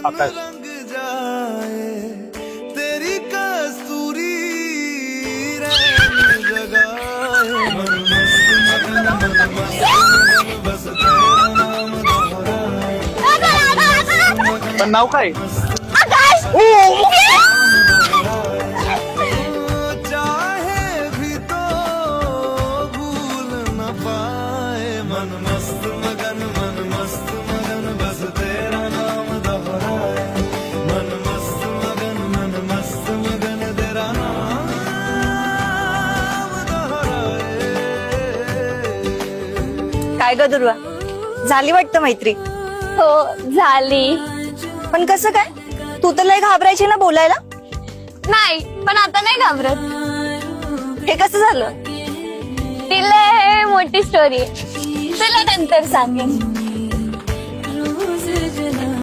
आकाश. पण नाव काय? आकाश. काय ग दुर्वा, झाली वाटतं मैत्री? हो झाली. पण कसं काय? तू तर लय घाबरायची ना बोलायला. नाही पण आता नाही घाबरत. हे कसं झालं? तिला मोठी स्टोरी तुला नंतर सांगेन.